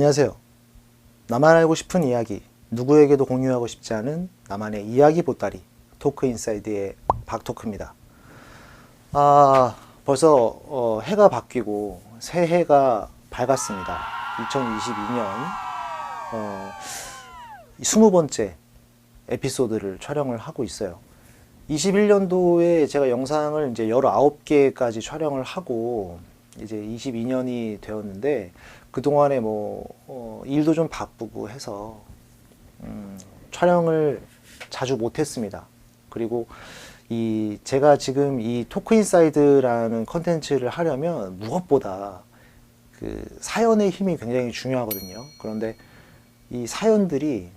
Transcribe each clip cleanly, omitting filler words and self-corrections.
안녕하세요. 나만 알고 싶은 이야기, 누구에게도 공유하고 싶지 않은 나만의 이야기 보따리, 토크인사이드의 박토크입니다. 벌써 해가 바뀌고 새해가 밝았습니다. 2022년 20번째 에피소드를 촬영을 하고 있어요. 21년도에 제가 영상을 이제 19개까지 촬영을 하고 이제 22년이 되었는데 그동안에 일도 좀 바쁘고 해서 촬영을 자주 못했습니다. 그리고 제가 지금 이 토크인사이드라는 컨텐츠를 하려면 무엇보다 그 사연의 힘이 굉장히 중요하거든요. 그런데 이 사연들이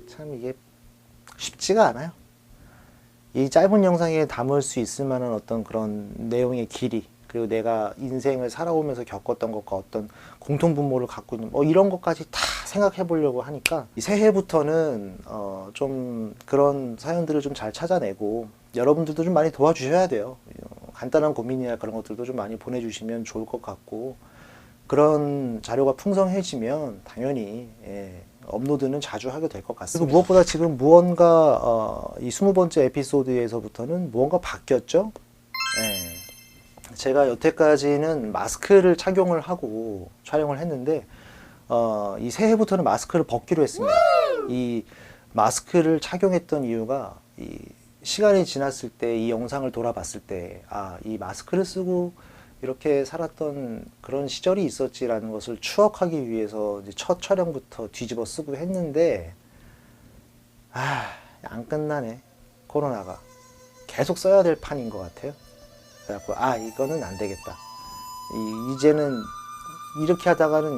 참 이게 쉽지가 않아요. 이 짧은 영상에 담을 수 있을 만한 어떤 그런 내용의 길이, 그리고 내가 인생을 살아오면서 겪었던 것과 어떤 공통분모를 갖고 있는 이런 것까지 다 생각해 보려고 하니까 이 새해부터는 좀 그런 사연들을 좀 잘 찾아내고 여러분들도 좀 많이 도와주셔야 돼요. 간단한 고민이나 그런 것들도 좀 많이 보내주시면 좋을 것 같고, 그런 자료가 풍성해지면 당연히 업로드는 자주 하게 될 것 같습니다. 그리고 무엇보다 지금 무언가 이 20번째 에피소드에서부터는 무언가 바뀌었죠. 제가 여태까지는 마스크를 착용을 하고 촬영을 했는데 이 새해부터는 마스크를 벗기로 했습니다. 이 마스크를 착용했던 이유가 이 시간이 지났을 때 이 영상을 돌아봤을 때 이 마스크를 쓰고 이렇게 살았던 그런 시절이 있었지라는 것을 추억하기 위해서 이제 첫 촬영부터 뒤집어 쓰고 했는데 안 끝나네. 코로나가 계속 써야 될 판인 것 같아요. 그래갖고 이거는 안 되겠다. 이제는 이렇게 하다가는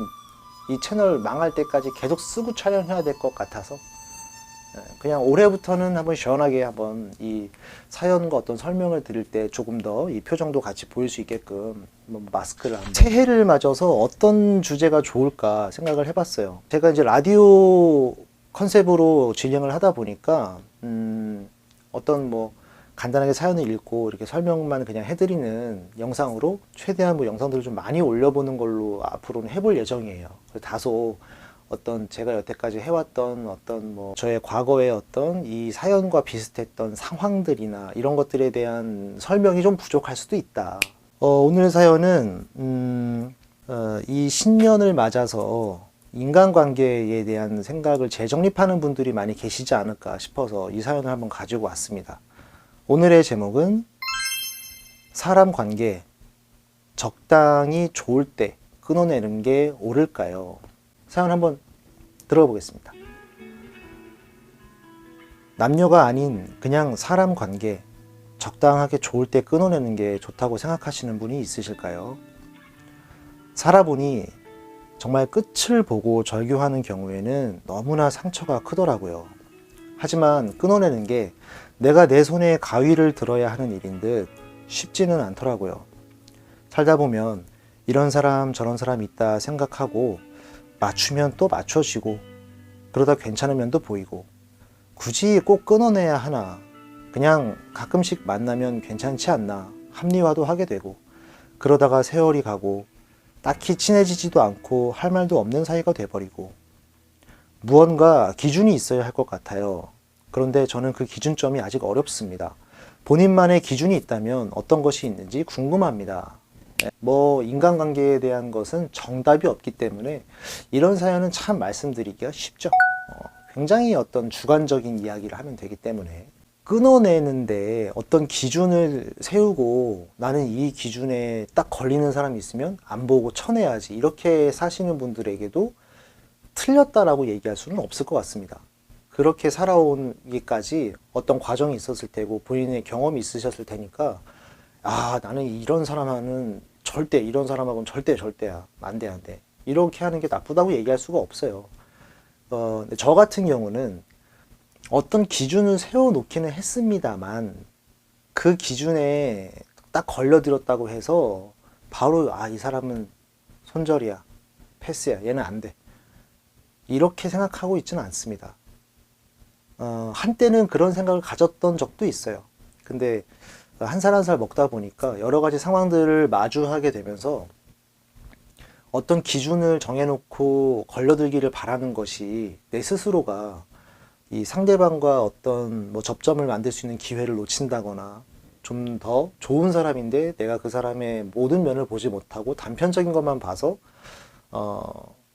이 채널 망할 때까지 계속 쓰고 촬영해야 될 것 같아서 그냥 올해부터는 한번 시원하게 한번 이 사연과 어떤 설명을 드릴 때 조금 더 이 표정도 같이 보일 수 있게끔 마스크를 한번. 새해를 맞아서 어떤 주제가 좋을까 생각을 해봤어요. 제가 이제 라디오 컨셉으로 진행을 하다 보니까 어떤 간단하게 사연을 읽고 이렇게 설명만 그냥 해드리는 영상으로 최대한 영상들을 좀 많이 올려보는 걸로 앞으로는 해볼 예정이에요. 다소 어떤 제가 여태까지 해왔던 어떤 저의 과거의 어떤 이 사연과 비슷했던 상황들이나 이런 것들에 대한 설명이 좀 부족할 수도 있다. 오늘의 사연은 이 신년을 맞아서 인간관계에 대한 생각을 재정립하는 분들이 많이 계시지 않을까 싶어서 이 사연을 한번 가지고 왔습니다. 오늘의 제목은 사람 관계 적당히 좋을 때 끊어내는 게 옳을까요? 사연 한번 들어보겠습니다. 남녀가 아닌 그냥 사람 관계 적당하게 좋을 때 끊어내는 게 좋다고 생각하시는 분이 있으실까요? 살아보니 정말 끝을 보고 절규하는 경우에는 너무나 상처가 크더라고요. 하지만 끊어내는 게 내가 내 손에 가위를 들어야 하는 일인 듯 쉽지는 않더라고요. 살다 보면 이런 사람 저런 사람 있다 생각하고 맞추면 또 맞춰지고 그러다 괜찮은 면도 보이고 굳이 꼭 끊어내야 하나, 그냥 가끔씩 만나면 괜찮지 않나 합리화도 하게 되고 그러다가 세월이 가고 딱히 친해지지도 않고 할 말도 없는 사이가 돼버리고 무언가 기준이 있어야 할 것 같아요. 그런데 저는 그 기준점이 아직 어렵습니다. 본인만의 기준이 있다면 어떤 것이 있는지 궁금합니다. 인간관계에 대한 것은 정답이 없기 때문에 이런 사연은 참 말씀드리기가 쉽죠. 굉장히 어떤 주관적인 이야기를 하면 되기 때문에 끊어내는데 어떤 기준을 세우고 나는 이 기준에 딱 걸리는 사람이 있으면 안 보고 쳐내야지 이렇게 사시는 분들에게도 틀렸다라고 얘기할 수는 없을 것 같습니다. 그렇게 살아오기까지 어떤 과정이 있었을 테고 본인의 경험이 있으셨을 테니까 나는 이런 사람하고는 절대야. 안 돼. 이렇게 하는 게 나쁘다고 얘기할 수가 없어요. 저 같은 경우는 어떤 기준을 세워놓기는 했습니다만 그 기준에 딱 걸려들었다고 해서 바로 이 사람은 손절이야, 패스야, 얘는 안 돼. 이렇게 생각하고 있지는 않습니다. 한때는 그런 생각을 가졌던 적도 있어요. 근데 한 살 한 살 먹다 보니까 여러 가지 상황들을 마주하게 되면서 어떤 기준을 정해놓고 걸려들기를 바라는 것이 내 스스로가 이 상대방과 어떤 뭐 접점을 만들 수 있는 기회를 놓친다거나 좀 더 좋은 사람인데 내가 그 사람의 모든 면을 보지 못하고 단편적인 것만 봐서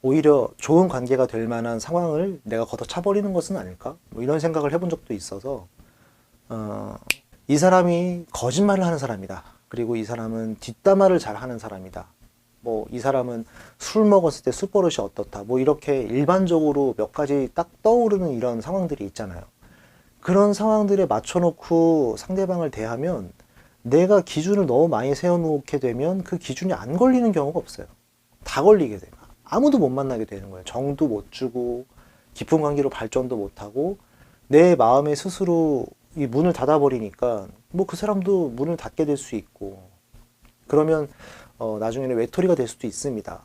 오히려 좋은 관계가 될 만한 상황을 내가 걷어차버리는 것은 아닐까? 뭐 이런 생각을 해본 적도 있어서 이 사람이 거짓말을 하는 사람이다. 그리고 이 사람은 뒷담화를 잘 하는 사람이다. 뭐 이 사람은 술 먹었을 때 술버릇이 어떻다. 뭐 이렇게 일반적으로 몇 가지 딱 떠오르는 이런 상황들이 있잖아요. 그런 상황들에 맞춰놓고 상대방을 대하면 내가 기준을 너무 많이 세워놓게 되면 그 기준이 안 걸리는 경우가 없어요. 다 걸리게 돼요. 아무도 못 만나게 되는 거예요. 정도 못 주고 깊은 관계로 발전도 못하고 내 마음에 스스로 이 문을 닫아버리니까 뭐 그 사람도 문을 닫게 될 수 있고 그러면 나중에는 외톨이가 될 수도 있습니다.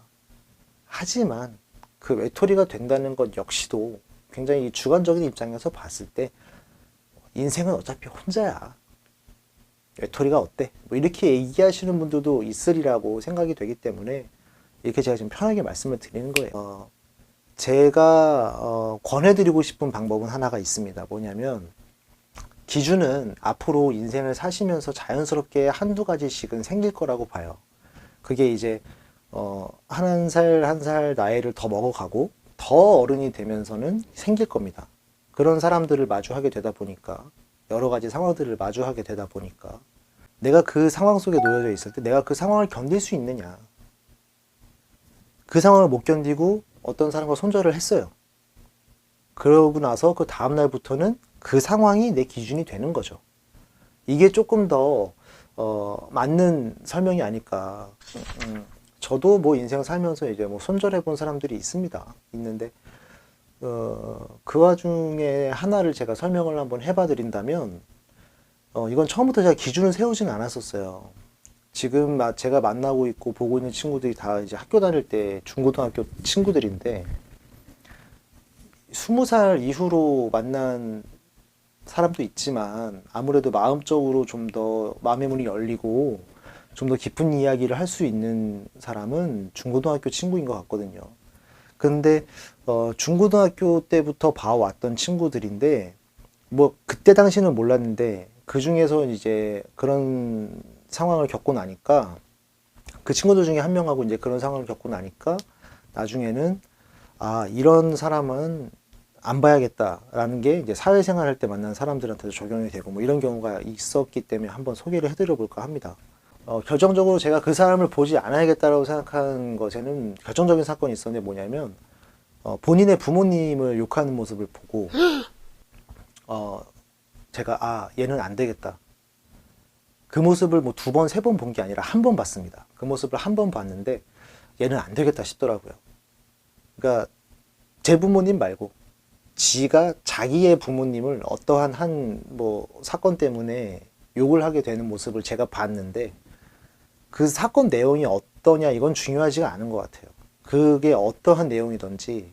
하지만 그 외톨이가 된다는 것 역시도 굉장히 주관적인 입장에서 봤을 때 인생은 어차피 혼자야. 외톨이가 어때? 뭐 이렇게 얘기하시는 분들도 있으리라고 생각이 되기 때문에 이렇게 제가 지금 편하게 말씀을 드리는 거예요. 제가 권해드리고 싶은 방법은 하나가 있습니다. 뭐냐면 기준은 앞으로 인생을 사시면서 자연스럽게 한두 가지씩은 생길 거라고 봐요. 그게 이제 한 살 한 살 나이를 더 먹어가고 더 어른이 되면서는 생길 겁니다. 그런 사람들을 마주하게 되다 보니까 여러 가지 상황들을 마주하게 되다 보니까 내가 그 상황 속에 놓여져 있을 때 내가 그 상황을 견딜 수 있느냐. 그 상황을 못 견디고 어떤 사람과 손절을 했어요. 그러고 나서 그 다음 날부터는 그 상황이 내 기준이 되는 거죠. 이게 조금 더 맞는 설명이 아닐까. 저도 뭐 인생 살면서 이제 뭐 손절해 본 사람들이 있는데 그 와중에 하나를 제가 설명을 한번 해봐 드린다면 이건 처음부터 제가 기준을 세우진 않았었어요. 지금 제가 만나고 있고 보고 있는 친구들이 다 이제 학교 다닐 때 중고등학교 친구들인데 20살 이후로 만난 사람도 있지만 아무래도 마음적으로 좀 더 마음의 문이 열리고 좀 더 깊은 이야기를 할 수 있는 사람은 중고등학교 친구인 것 같거든요. 근데 중고등학교 때부터 봐왔던 친구들인데 뭐 그때 당시는 몰랐는데 그 중에서 이제 그런 상황을 겪고 나니까 그 친구들 중에 한 명하고 이제 그런 상황을 겪고 나니까 나중에는 이런 사람은 안 봐야겠다라는 게 이제 사회생활 할 때 만난 사람들한테도 적용이 되고 뭐 이런 경우가 있었기 때문에 한번 소개를 해드려 볼까 합니다. 결정적으로 제가 그 사람을 보지 않아야겠다라고 생각한 것에는 결정적인 사건이 있었는데 뭐냐면 본인의 부모님을 욕하는 모습을 보고 제가 얘는 안 되겠다. 그 모습을 뭐 두 번, 세 번 본 게 아니라 한 번 봤습니다. 그 모습을 한 번 봤는데 얘는 안 되겠다 싶더라고요. 그러니까 제 부모님 말고 지가 자기의 부모님을 어떠한 한 뭐 사건 때문에 욕을 하게 되는 모습을 제가 봤는데 그 사건 내용이 어떠냐 이건 중요하지가 않은 것 같아요. 그게 어떠한 내용이든지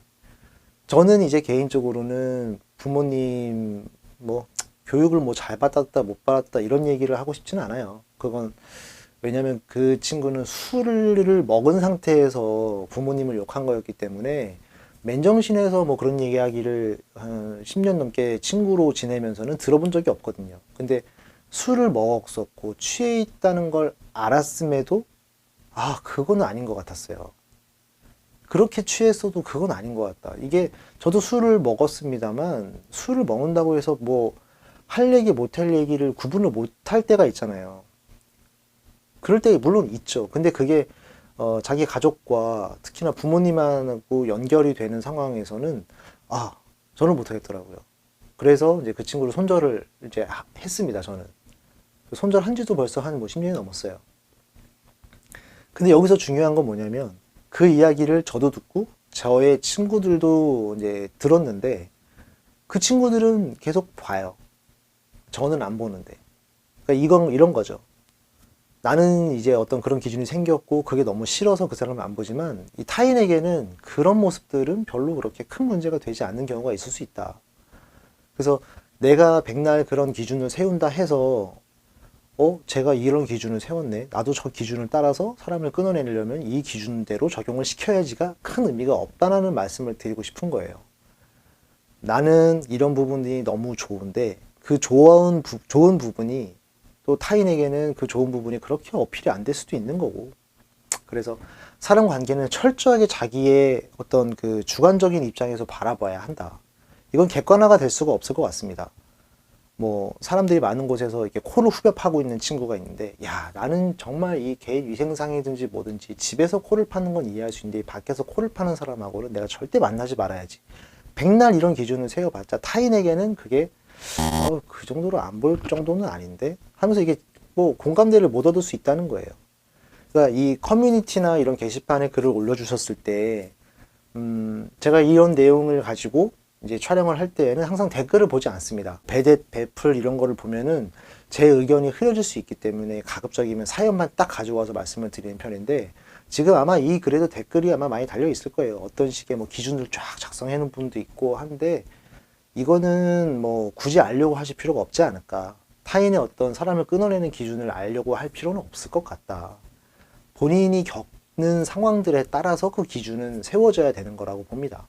저는 이제 개인적으로는 부모님 뭐 교육을 뭐 잘 받았다 못 받았다 이런 얘기를 하고 싶지는 않아요. 그건 왜냐면 그 친구는 술을 먹은 상태에서 부모님을 욕한 거였기 때문에 맨정신에서 뭐 그런 이야기를 한 10년 넘게 친구로 지내면서는 들어본 적이 없거든요. 근데 술을 먹었었고 취해 있다는 걸 알았음에도 그건 아닌 것 같았어요. 그렇게 취했어도 그건 아닌 것 같다. 이게 저도 술을 먹었습니다만 술을 먹는다고 해서 뭐 할 얘기 못 할 얘기를 구분을 못 할 때가 있잖아요. 그럴 때 물론 있죠. 근데 그게 자기 가족과 특히나 부모님하고 연결이 되는 상황에서는 저는 못하겠더라고요. 그래서 이제 그 친구를 손절을 이제 했습니다. 저는 손절한 지도 벌써 한 뭐 10년이 넘었어요. 근데 여기서 중요한 건 뭐냐면 그 이야기를 저도 듣고 저의 친구들도 이제 들었는데 그 친구들은 계속 봐요. 저는 안 보는데. 그러니까 이건 이런 거죠. 나는 이제 어떤 그런 기준이 생겼고 그게 너무 싫어서 그 사람을 안 보지만 이 타인에게는 그런 모습들은 별로 그렇게 큰 문제가 되지 않는 경우가 있을 수 있다. 그래서 내가 백날 그런 기준을 세운다 해서 제가 이런 기준을 세웠네. 나도 저 기준을 따라서 사람을 끊어내려면 이 기준대로 적용을 시켜야지가 큰 의미가 없다는 말씀을 드리고 싶은 거예요. 나는 이런 부분이 너무 좋은데 그 좋은 부분이 또 타인에게는 그 좋은 부분이 그렇게 어필이 안 될 수도 있는 거고. 그래서 사람 관계는 철저하게 자기의 어떤 그 주관적인 입장에서 바라봐야 한다. 이건 객관화가 될 수가 없을 것 같습니다. 뭐 사람들이 많은 곳에서 이렇게 코를 후벼 파고 있는 친구가 있는데, 야, 나는 정말 이 개인 위생상이든지 뭐든지 집에서 코를 파는 건 이해할 수 있는데 밖에서 코를 파는 사람하고는 내가 절대 만나지 말아야지. 백날 이런 기준을 세워봤자 타인에게는 그게 그 정도로 안 보일 정도는 아닌데 하면서 이게 뭐 공감대를 못 얻을 수 있다는 거예요. 그러니까 이 커뮤니티나 이런 게시판에 글을 올려주셨을 때 제가 이런 내용을 가지고 이제 촬영을 할 때에는 항상 댓글을 보지 않습니다. 배댓, 배플 이런 거를 보면은 제 의견이 흐려질 수 있기 때문에 가급적이면 사연만 딱 가져와서 말씀을 드리는 편인데, 지금 아마 이 글에도 댓글이 아마 많이 달려 있을 거예요. 어떤 식의 뭐 기준을 쫙 작성해 놓은 분도 있고 한데, 이거는 뭐 굳이 알려고 하실 필요가 없지 않을까. 타인의 어떤 사람을 끊어내는 기준을 알려고 할 필요는 없을 것 같다. 본인이 겪는 상황들에 따라서 그 기준은 세워져야 되는 거라고 봅니다.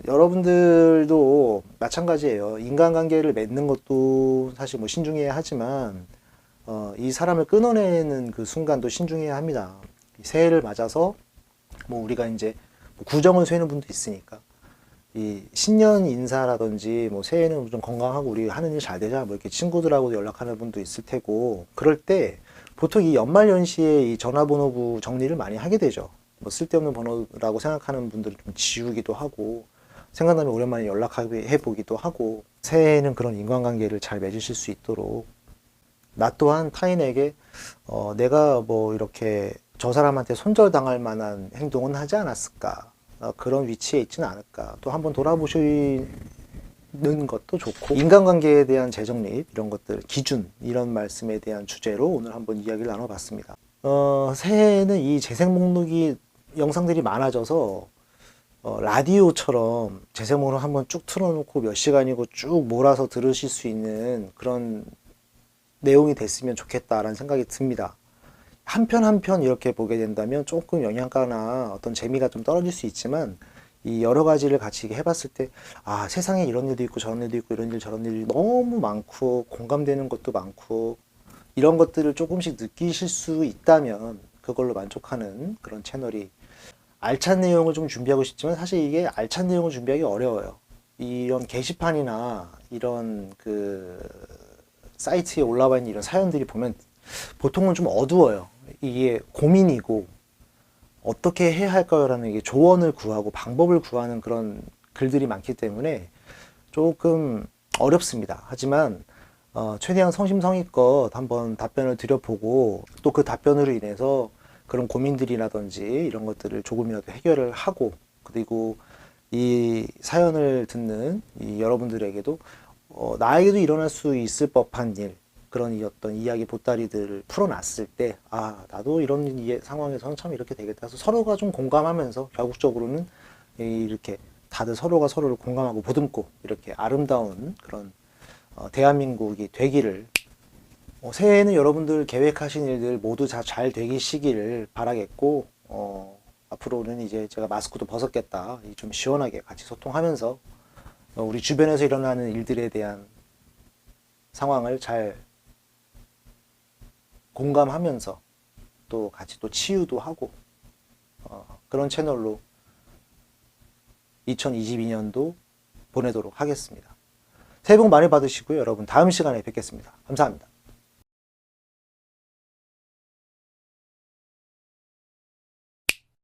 여러분들도 마찬가지예요. 인간관계를 맺는 것도 사실 뭐 신중해야 하지만, 이 사람을 끊어내는 그 순간도 신중해야 합니다. 새해를 맞아서 뭐 우리가 이제 구정을 세우는 분도 있으니까, 이 신년 인사라든지 뭐 새해는 좀 건강하고 우리 하는 일 잘 되자 뭐 이렇게 친구들하고 연락하는 분도 있을 테고, 그럴 때 보통 이 연말연시에 이 전화번호부 정리를 많이 하게 되죠. 뭐 쓸데없는 번호라고 생각하는 분들은 좀 지우기도 하고, 생각나면 오랜만에 연락해 보기도 하고, 새해에는 그런 인간관계를 잘 맺으실 수 있도록 나 또한 타인에게 내가 뭐 이렇게 저 사람한테 손절당할 만한 행동은 하지 않았을까, 그런 위치에 있지는 않을까 또 한번 돌아보시는 것도 좋고, 인간관계에 대한 재정립 이런 것들 기준 이런 말씀에 대한 주제로 오늘 한번 이야기를 나눠봤습니다. 새해에는 이 재생 목록이 영상들이 많아져서 라디오처럼 재생 목록 한번 쭉 틀어놓고 몇 시간이고 쭉 몰아서 들으실 수 있는 그런 내용이 됐으면 좋겠다라는 생각이 듭니다. 한 편 한 편 이렇게 보게 된다면 조금 영양가나 어떤 재미가 좀 떨어질 수 있지만, 이 여러 가지를 같이 해봤을 때, 세상에 이런 일도 있고 저런 일도 있고 이런 일 저런 일이 너무 많고 공감되는 것도 많고, 이런 것들을 조금씩 느끼실 수 있다면 그걸로 만족하는 그런 채널이, 알찬 내용을 좀 준비하고 싶지만 사실 이게 알찬 내용을 준비하기 어려워요. 이런 게시판이나 이런 그 사이트에 올라와 있는 이런 사연들이 보면 보통은 좀 어두워요. 이게 고민이고 어떻게 해야 할까요? 라는 이게 조언을 구하고 방법을 구하는 그런 글들이 많기 때문에 조금 어렵습니다. 하지만 최대한 성심성의껏 한번 답변을 드려보고, 또 그 답변으로 인해서 그런 고민들이라든지 이런 것들을 조금이라도 해결을 하고, 그리고 이 사연을 듣는 이 여러분들에게도 나에게도 일어날 수 있을 법한 일, 그런 어떤 이야기 보따리들을 풀어놨을 때, 나도 이런 상황에서는 참 이렇게 되겠다 해서 서로가 좀 공감하면서 결국적으로는 이렇게 다들 서로가 서로를 공감하고 보듬고 이렇게 아름다운 그런 대한민국이 되기를, 새해에는 여러분들 계획하신 일들 모두 다 잘 되시기를 바라겠고, 앞으로는 이제 제가 마스크도 벗었겠다, 좀 시원하게 같이 소통하면서 우리 주변에서 일어나는 일들에 대한 상황을 잘 공감하면서 또 같이 또 치유도 하고, 그런 채널로 2022년도 보내도록 하겠습니다. 새해 복 많이 받으시고요. 여러분 다음 시간에 뵙겠습니다. 감사합니다.